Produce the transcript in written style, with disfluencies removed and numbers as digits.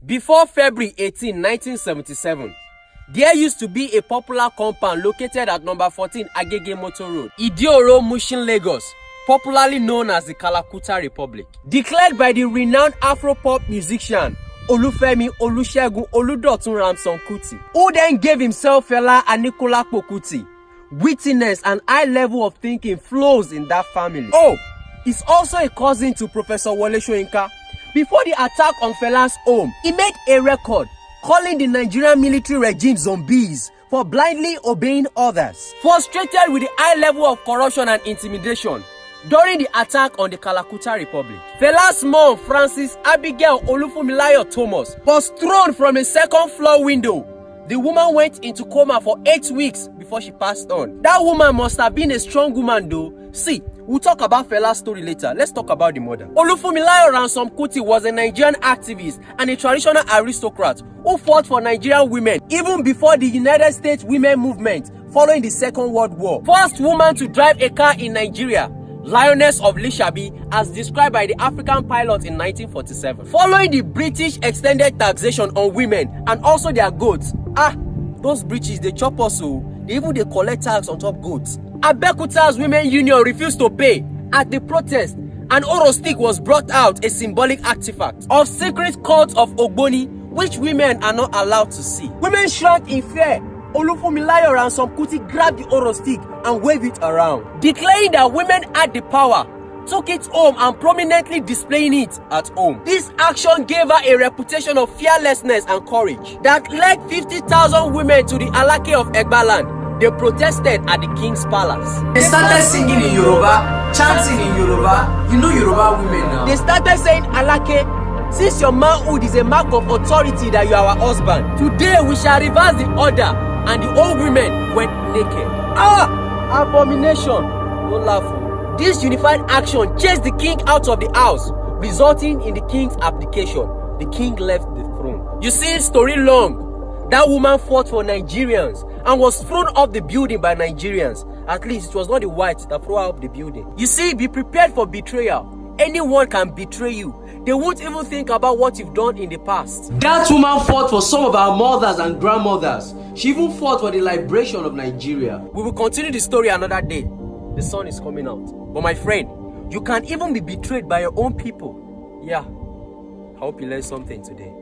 Before February 18, 1977, there used to be a popular compound located at number 14 Agege Motor Road, Idioro, Mushin, Lagos, popularly known as the Kalakuta Republic. Declared by the renowned Afro-pop musician Olufemi Olusegun Oludotun Ramson Kuti, who then gave himself Fela Anikulapo Kuti. Wittiness and high level of thinking flows in that family. Oh, he's also a cousin to Professor Wole Soyinka. Before the attack on Fela's home, he made a record calling the Nigerian military regime zombies for blindly obeying others. Frustrated with the high level of corruption and intimidation during the attack on the Kalakuta Republic, Fela's mom, Francis Abigail Olufumilayo Thomas, was thrown from a second-floor window. The woman went into coma for 8 weeks before she passed on. That woman must have been a strong woman though. See, we'll talk about Fela's story later. Let's talk about the mother. Olufumilayo Ramson Kuti was a Nigerian activist and a traditional aristocrat who fought for Nigerian women even before the United States women movement following the Second World War. First woman to drive a car in Nigeria, Lioness of Lishabi, as described by the African pilot in 1947. Following the British extended taxation on women and also their goats. Those British, they chop us so they collect tax on top goats. Abekuta's women union refused to pay. At the protest, an oro stick was brought out, a symbolic artifact of secret cult of Ogboni, which women are not allowed to see. Women shrank in fear. Olufumilayo Ramson Kuti grabbed the oro stick and waved it around, declaring that women had the power, took it home and prominently displaying it at home. This action gave her a reputation of fearlessness and courage that led 50,000 women to the Alake of Egbaland. They protested at the king's palace. They started singing in Yoruba, chanting in Yoruba. You know Yoruba women now. They started saying, Alake, since your manhood is a mark of authority that you are our husband, today we shall reverse the order. And the old women went naked. Abomination. Don't laugh. This unified action chased the king out of the house, resulting in the king's abdication. The king left the throne. You see, story long. That woman fought for Nigerians and was thrown off the building by Nigerians. At least it was not the whites that threw her off the building. You see, be prepared for betrayal. Anyone can betray you. They won't even think about what you've done in the past. That woman fought for some of our mothers and grandmothers. She even fought for the liberation of Nigeria. We will continue the story another day. The sun is coming out. But my friend, you can even be betrayed by your own people. Yeah, I hope you learned something today.